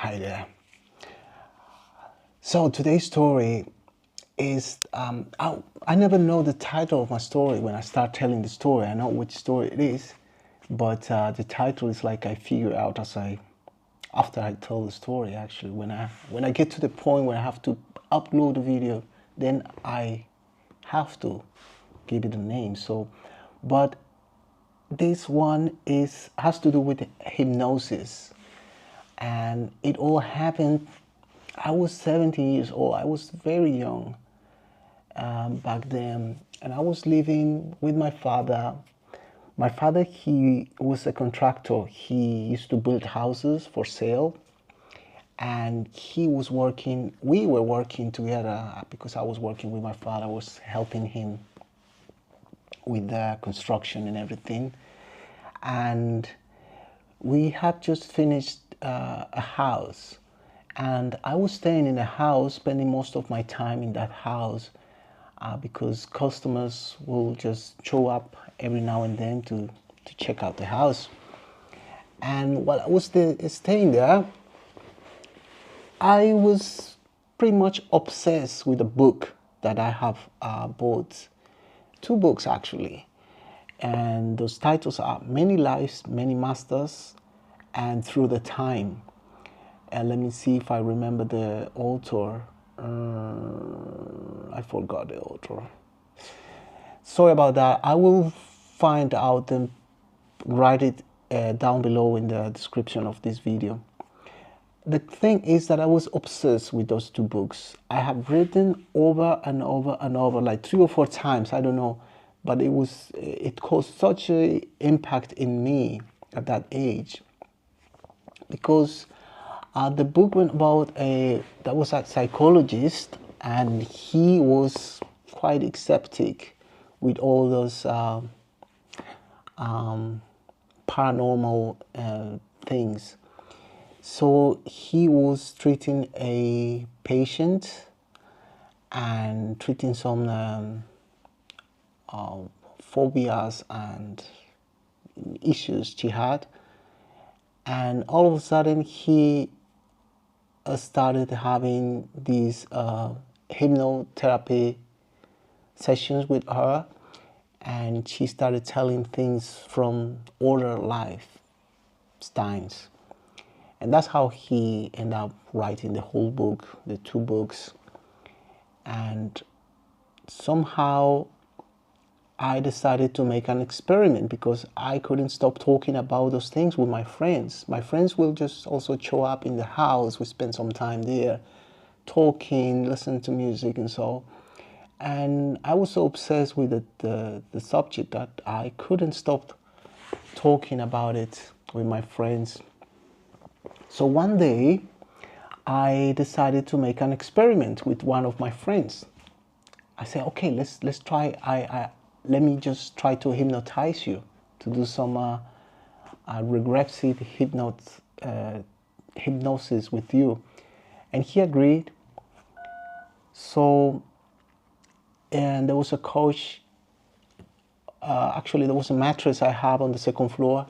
Hi there. So today's story is, I never know the title of my story when I start telling the story. I know which story it is, but the title is like I figure out after I tell the story. Actually, when I get to the point where I have to upload the video, then I have to give it a name. So, but this one has to do with hypnosis, and it all happened. I was 17 years old. I was very young back then, and I was living with my father. My father, he was a contractor. He used to build houses for sale, and he was working. We were working together because I was working with my father. I was helping him with the construction and everything, and we had just finished a house, and I was staying in the house, spending most of my time in that house because customers will just show up every now and then to check out the house. And while I was staying there, I was pretty much obsessed with a book that I have bought. Two books actually, and those titles are Many Lives, Many Masters, and Through the Time. And let me see if I remember the author. I forgot the author. Sorry about that. I will find out and write it down below in the description of this video. The thing is that I was obsessed with those two books. I have read them over and over and over, like 3 or 4 times, I don't know. But it caused such an impact in me at that age, because the book went about that was a psychologist, and he was quite skeptic with all those paranormal things. So he was treating a patient and treating some phobias and issues she had, and all of a sudden he started having these hypnotherapy sessions with her, and she started telling things from older lifetimes, and that's how he ended up writing the whole book, the 2 books. And somehow I decided to make an experiment, because I couldn't stop talking about those things with my friends. My friends will just also show up in the house. We spend some time there talking, listening to music and so. And I was so obsessed with the subject that I couldn't stop talking about it with my friends. So one day I decided to make an experiment with one of my friends. I said, okay, let's try. Let me just try to hypnotize you, to do some regressive hypnosis with you. And he agreed. So, and there was a couch. Actually, there was a mattress I have on the 2nd floor.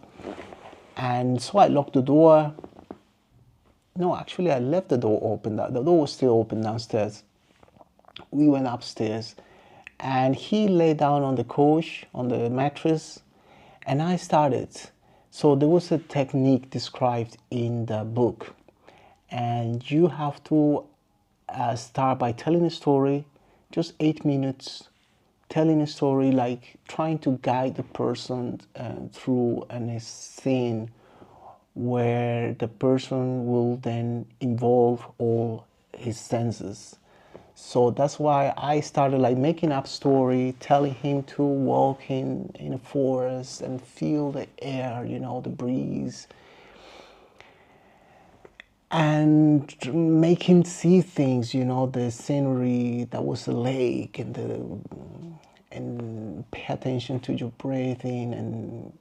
And so I locked the door. No, actually, I left the door open. The door was still open downstairs. We went upstairs, and he lay down on the couch, on the mattress, and I started. So there was a technique described in the book, and you have to start by telling a story, just 8 minutes, telling a story, like trying to guide the person through a scene where the person will then involve all his senses. So that's why I started like making up story, telling him to walk in a forest and feel the air, the breeze, and make him see things, the scenery. That was a lake, and pay attention to your breathing. And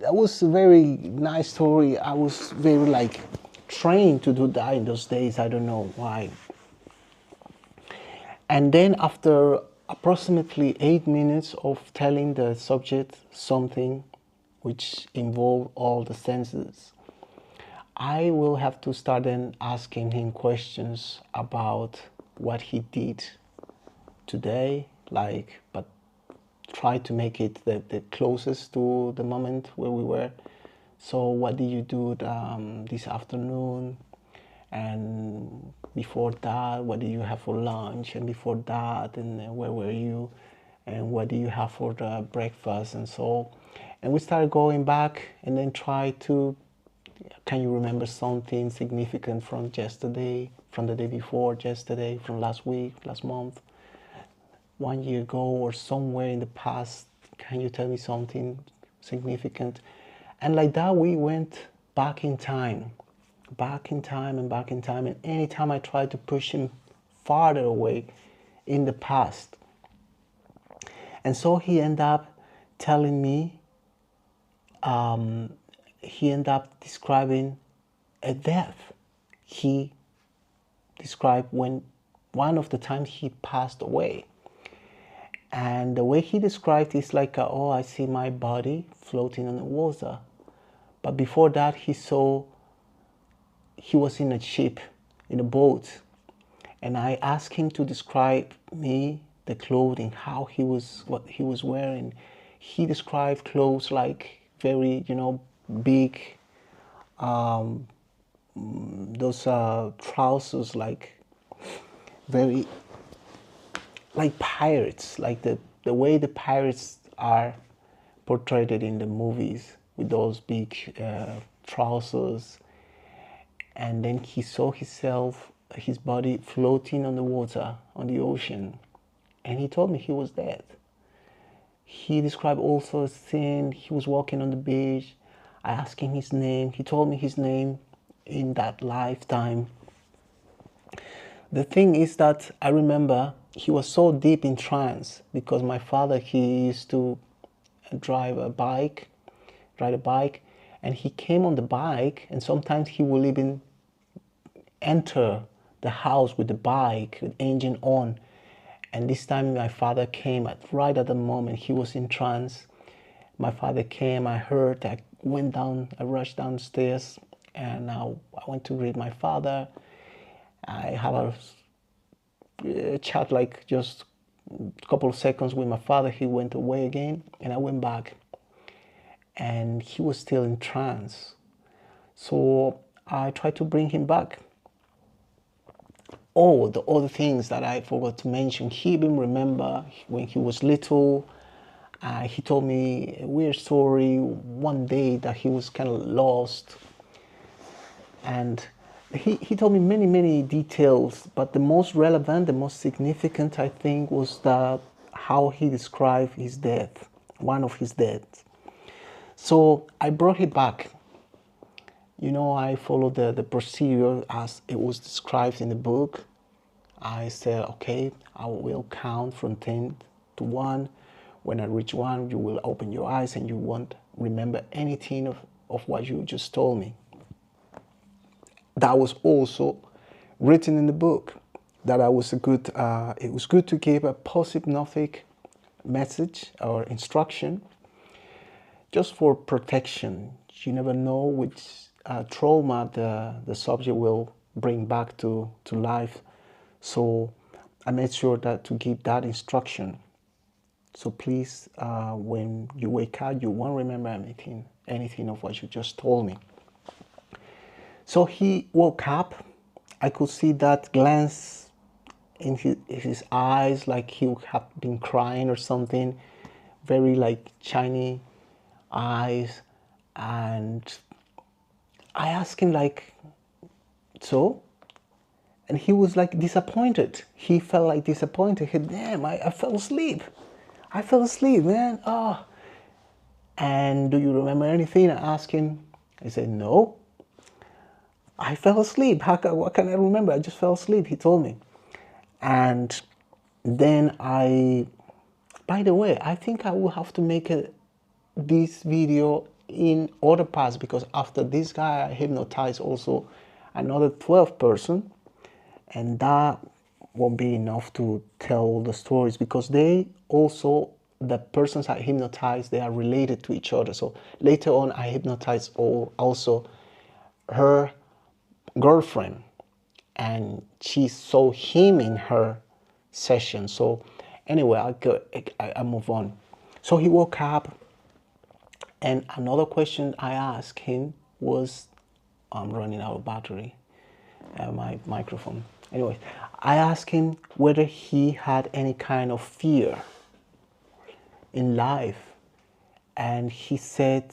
that was a very nice story. I was very like trained to do that in those days. I don't know why. And then after approximately 8 minutes of telling the subject something which involved all the senses, I will have to start then asking him questions about what he did today, like, but try to make it the closest to the moment where we were. So what did you do this afternoon? And before that, what did you have for lunch? And before that, and where were you? And what do you have for the breakfast? And so, and we started going back and then try to, can you remember something significant from yesterday, from the day before yesterday, from last week, last month, 1 year ago, or somewhere in the past? Can you tell me something significant? And like that, we went back in time, back in time and back in time. And anytime I tried to push him farther away in the past. And so he ended up telling me, he ended up describing a death. He described when one of the times he passed away. And the way he described is like, oh, I see my body floating on the water. But before that, he was in a ship, in a boat. And I asked him to describe me, the clothing, what he was wearing. He described clothes like very, big, those trousers, like very, like pirates, like the way the pirates are portrayed in the movies, with those big trousers. And then he saw his body floating on the water, on the ocean. And he told me he was dead. He described also a scene, he was walking on the beach. I asked him his name. He told me his name in that lifetime. The thing is that I remember he was so deep in trance because my father, he used to ride a bike, and he came on the bike, and sometimes he will even enter the house with the bike, with engine on. And this time my father came right at the moment he was in trance. My father came, I heard, I rushed downstairs, and I went to greet my father. I have a chat, like just a couple of seconds with my father. He went away again, and I went back, and he was still in trance. So I tried to bring him back. Oh, the other things that I forgot to mention, he even remember when he was little. He told me a weird story one day that he was kind of lost. And he told me many details, but the most relevant, the most significant, I think, was how he described his death, one of his deaths. So I brought him back. I followed the procedure as it was described in the book. I said, okay, I will count from 10 to 1. When I reach 1, you will open your eyes and you won't remember anything of what you just told me. That was also written in the book, that it was good to give a post-hypnotic message or instruction just for protection. You never know which trauma the subject will bring back to life. So I made sure that to give that instruction. So please, when you wake up, you won't remember anything of what you just told me. So he woke up. I could see that glance in his eyes, like he would have been crying or something. Very like shiny eyes. And I asked him like, so? And he was like disappointed. He felt like disappointed. He said, damn, I fell asleep. I fell asleep, man. Oh. And do you remember anything? I asked him. He said, no. I fell asleep. What can I remember? I just fell asleep, he told me. And then by the way, I think I will have to make this video in other parts, because after this guy, I hypnotized also another 12 person. And that won't be enough to tell the stories, because the persons I hypnotized, they are related to each other. So later on, I hypnotized also her girlfriend, and she saw him in her session. So anyway, I move on. So he woke up, and another question I asked him was, I'm running out of battery, my microphone. Anyway, I asked him whether he had any kind of fear in life, and he said,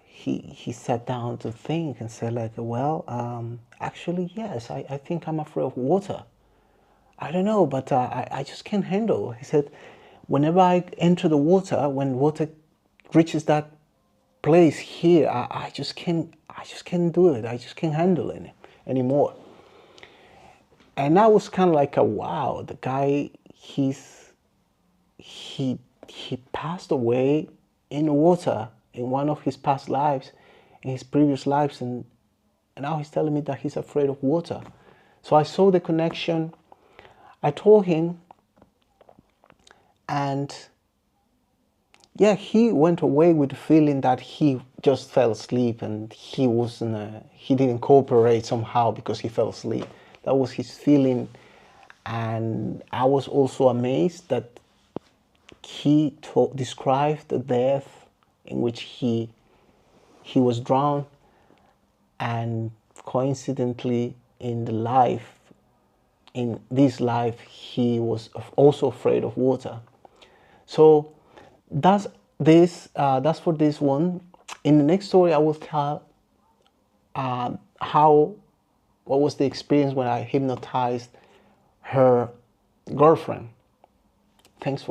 he sat down to think and said like, well, actually, yes, I think I'm afraid of water. I don't know, but I just can't handle. He said, whenever I enter the water, when water reaches that place here, I just can't do it. I just can't handle it anymore. And that was kind of like a wow. The guy, he passed away in the water in one of his past lives, in his previous lives, and now he's telling me that he's afraid of water. So I saw the connection. I told him, and yeah, he went away with the feeling that he just fell asleep, and he didn't cooperate somehow because he fell asleep. That was his feeling. And I was also amazed that he described the death in which he was drowned, and coincidentally in this life he was also afraid of water. So that's for this one. In the next story I will tell what was the experience when I hypnotized her girlfriend. Thanks for watching.